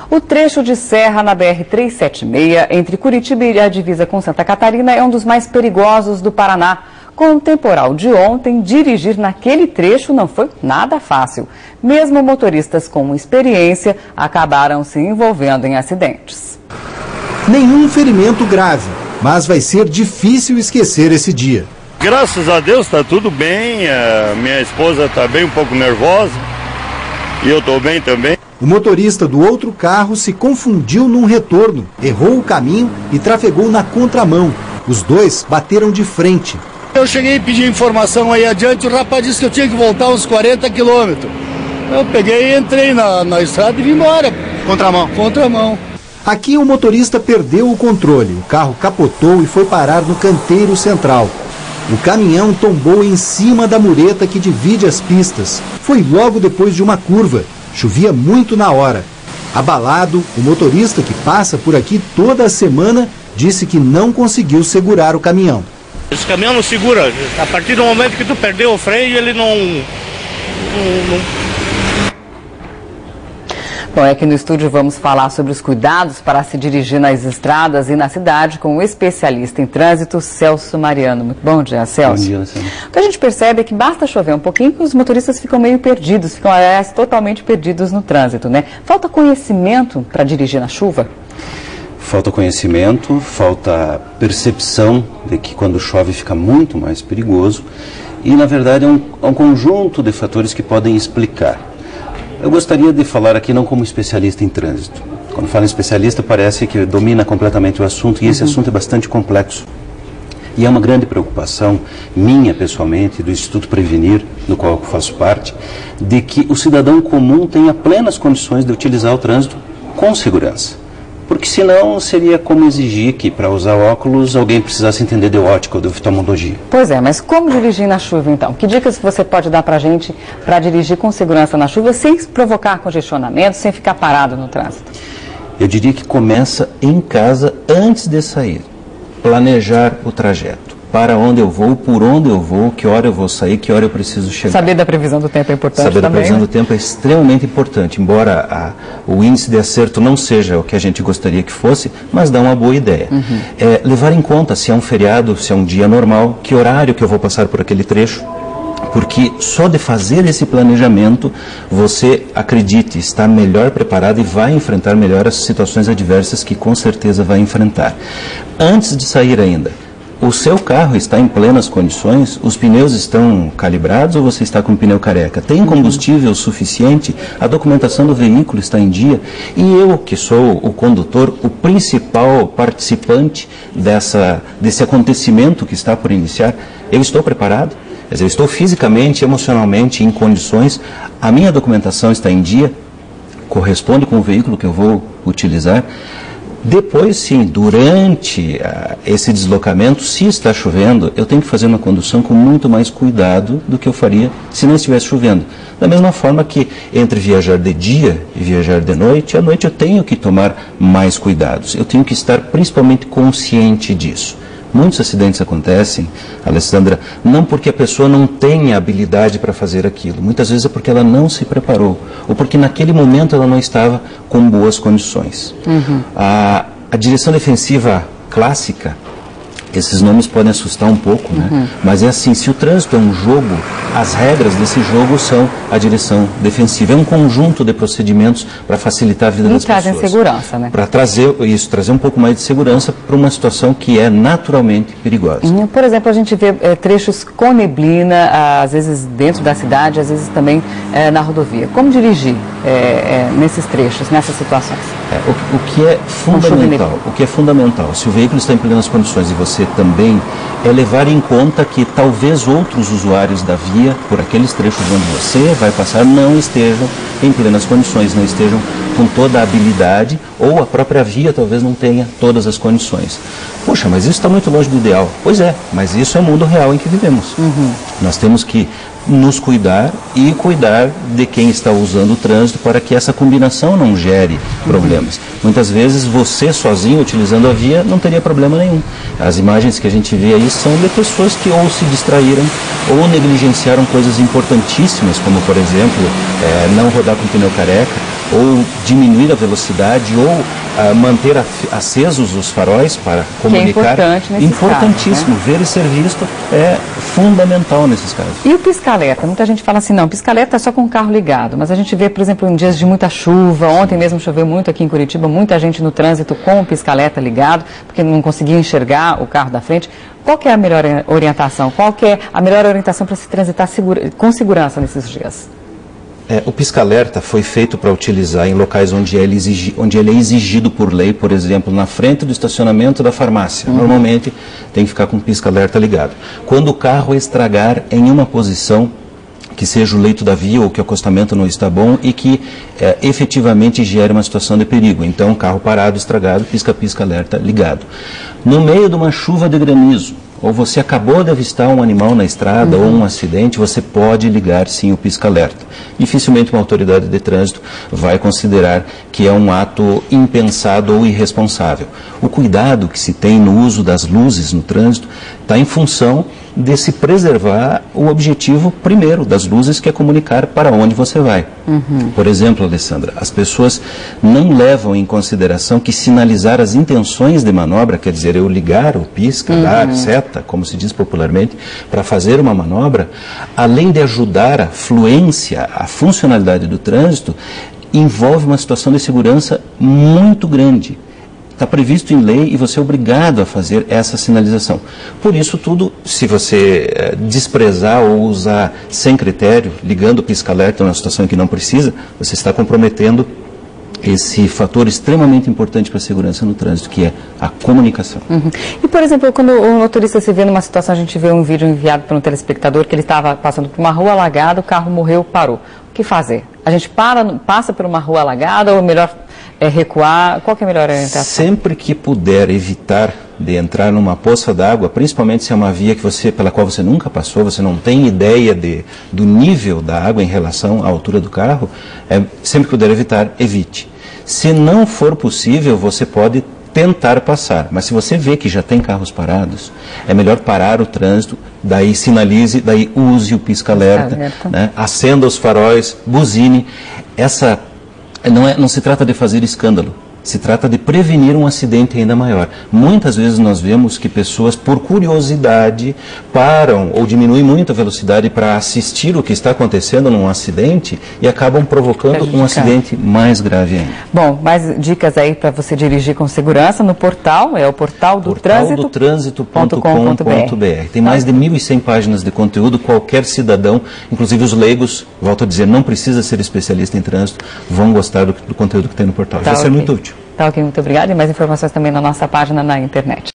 O trecho de serra na BR-376, entre Curitiba e a divisa com Santa Catarina, é um dos mais perigosos do Paraná. Com o temporal de ontem, dirigir naquele trecho não foi nada fácil. Mesmo motoristas com experiência acabaram se envolvendo em acidentes. Nenhum ferimento grave, mas vai ser difícil esquecer esse dia. Graças a Deus está tudo bem, minha esposa está bem, um pouco nervosa, e eu estou bem também. O motorista do outro carro se confundiu num retorno, errou o caminho e trafegou na contramão. Os dois bateram de frente. Eu cheguei e pedi informação aí adiante, o rapaz disse que eu tinha que voltar uns 40 quilômetros. Eu peguei e entrei na estrada e vim embora. Contramão? Contramão. Aqui o motorista perdeu o controle, o carro capotou e foi parar no canteiro central. O caminhão tombou em cima da mureta que divide as pistas. Foi logo depois de uma curva. Chovia muito na hora. Abalado, o motorista que passa por aqui toda a semana disse que não conseguiu segurar o caminhão. Esse caminhão não segura. A partir do momento que tu perdeu o freio, ele não... Bom, aqui no estúdio vamos falar sobre os cuidados para se dirigir nas estradas e na cidade com o especialista em trânsito, Celso Mariano. Muito bom dia, Celso. Bom dia, Luciano. O que a gente percebe é que basta chover um pouquinho que os motoristas ficam meio perdidos, ficam, aliás, totalmente perdidos no trânsito, né? Falta conhecimento para dirigir na chuva? Falta conhecimento, falta percepção de que quando chove fica muito mais perigoso e, na verdade, é um conjunto de fatores que podem explicar. Eu gostaria de falar aqui não como especialista em trânsito. Quando falo em especialista, parece que domina completamente o assunto, e esse assunto é bastante complexo. E é uma grande preocupação minha, pessoalmente, do Instituto Prevenir, do qual eu faço parte, de que o cidadão comum tenha plenas condições de utilizar o trânsito com segurança. Porque senão seria como exigir que para usar óculos alguém precisasse entender de ótica ou de oftalmologia. Pois é, mas como dirigir na chuva então? Que dicas você pode dar para a gente para dirigir com segurança na chuva sem provocar congestionamento, sem ficar parado no trânsito? Eu diria que começa em casa antes de sair. Planejar o trajeto. Para onde eu vou, por onde eu vou, que hora eu vou sair, que hora eu preciso chegar. Saber da previsão do tempo é importante também. Saber da previsão do tempo é extremamente importante, embora o índice de acerto não seja o que a gente gostaria que fosse, mas dá uma boa ideia. Levar em conta se é um feriado, se é um dia normal, que horário que eu vou passar por aquele trecho, porque só de fazer esse planejamento, você, acredite, está melhor preparado e vai enfrentar melhor as situações adversas que com certeza vai enfrentar. Antes de sair ainda, o seu carro está em plenas condições? Os pneus estão calibrados ou você está com o pneu careca? Tem combustível suficiente? A documentação do veículo está em dia? E eu, que sou o condutor, o principal participante desse acontecimento que está por iniciar, eu estou preparado? Quer dizer, eu estou fisicamente, emocionalmente em condições? A minha documentação está em dia? Corresponde com o veículo que eu vou utilizar? Depois, sim, durante esse deslocamento, se está chovendo, eu tenho que fazer uma condução com muito mais cuidado do que eu faria se não estivesse chovendo. Da mesma forma que entre viajar de dia e viajar de noite, à noite eu tenho que tomar mais cuidados. Eu tenho que estar principalmente consciente disso. Muitos acidentes acontecem, Alessandra, não porque a pessoa não tenha habilidade para fazer aquilo. Muitas vezes é porque ela não se preparou, ou porque naquele momento ela não estava com boas condições. A direção defensiva clássica, esses nomes podem assustar um pouco, né? Mas é assim, se o trânsito é um jogo, as regras desse jogo são a direção defensiva. É um conjunto de procedimentos para facilitar a vida das pessoas. E trazem segurança, né? Para trazer um pouco mais de segurança para uma situação que é naturalmente perigosa. Por exemplo, a gente vê trechos com neblina, às vezes dentro da cidade, às vezes também na rodovia. Como dirigir nesses trechos, nessas situações? O que é fundamental, se o veículo está em plenas condições e você também, é levar em conta que talvez outros usuários da via, por aqueles trechos onde você vai passar, não estejam em plenas condições, não estejam com toda a habilidade, ou a própria via talvez não tenha todas as condições. Poxa, mas isso está muito longe do ideal. Pois é, mas isso é o mundo real em que vivemos. Nós temos que nos cuidar e cuidar de quem está usando o trânsito para que essa combinação não gere problemas. Muitas vezes você sozinho utilizando a via não teria problema nenhum. As imagens que a gente vê aí são de pessoas que ou se distraíram ou negligenciaram coisas importantíssimas, como por exemplo, não rodar com pneu careca, ou diminuir a velocidade, ou manter acesos os faróis para comunicar. Que é importante nesses Importantíssimo. casos, né? Ver e ser visto é fundamental nesses casos. E o pisca-alerta? Muita gente fala assim, não, pisca-alerta é só com o carro ligado, mas a gente vê, por exemplo, em dias de muita chuva, ontem mesmo choveu muito aqui em Curitiba, muita gente no trânsito com o pisca-alerta ligado, porque não conseguia enxergar o carro da frente. Qual que é a melhor orientação? Qual que é a melhor orientação para se transitar com segurança nesses dias? O pisca-alerta foi feito para utilizar em locais onde ele é exigido por lei, por exemplo, na frente do estacionamento da farmácia. Normalmente tem que ficar com o pisca-alerta ligado. Quando o carro estragar em uma posição que seja o leito da via ou que o acostamento não está bom e que efetivamente gere uma situação de perigo. Então, carro parado, estragado, pisca-alerta ligado. No meio de uma chuva de granizo, ou você acabou de avistar um animal na estrada ou um acidente, você pode ligar sim o pisca-alerta. Dificilmente uma autoridade de trânsito vai considerar que é um ato impensado ou irresponsável. O cuidado que se tem no uso das luzes no trânsito está em função de se preservar o objetivo primeiro das luzes, que é comunicar para onde você vai. Por exemplo, Alessandra, as pessoas não levam em consideração que sinalizar as intenções de manobra, quer dizer, eu ligar o pisca, dar seta, como se diz popularmente, para fazer uma manobra, além de ajudar a fluência, a funcionalidade do trânsito, envolve uma situação de segurança muito grande. Está previsto em lei e você é obrigado a fazer essa sinalização. Por isso tudo, se você desprezar ou usar sem critério, ligando o pisca-alerta numa situação em que não precisa, você está comprometendo esse fator extremamente importante para a segurança no trânsito, que é a comunicação. E, por exemplo, quando o motorista se vê numa situação, a gente vê um vídeo enviado por um telespectador que ele estava passando por uma rua alagada, o carro morreu, parou. O que fazer? A gente passa por uma rua alagada ou melhor recuar? Qual que é a melhor orientação? Sempre que puder evitar de entrar numa poça d'água, principalmente se é uma via pela qual você nunca passou, você não tem ideia do nível da água em relação à altura do carro, sempre que puder evitar, evite. Se não for possível, você pode tentar passar, mas se você vê que já tem carros parados, é melhor parar o trânsito, daí sinalize, daí use o pisca-alerta, né? Acenda os faróis, buzine. Não se trata de fazer escândalo, se trata de prevenir um acidente ainda maior. Muitas vezes nós vemos que pessoas, por curiosidade, param ou diminuem muito a velocidade para assistir o que está acontecendo num acidente e acabam provocando um acidente mais grave ainda. Bom, mais dicas aí para você dirigir com segurança no portal, é o portal do trânsito.com.br. Tem mais de 1.100 páginas de conteúdo, qualquer cidadão, inclusive os leigos, volto a dizer, não precisa ser especialista em trânsito, vão gostar do conteúdo que tem no portal. Vai ser muito útil. Tá ok, muito obrigada. E mais informações também na nossa página na internet.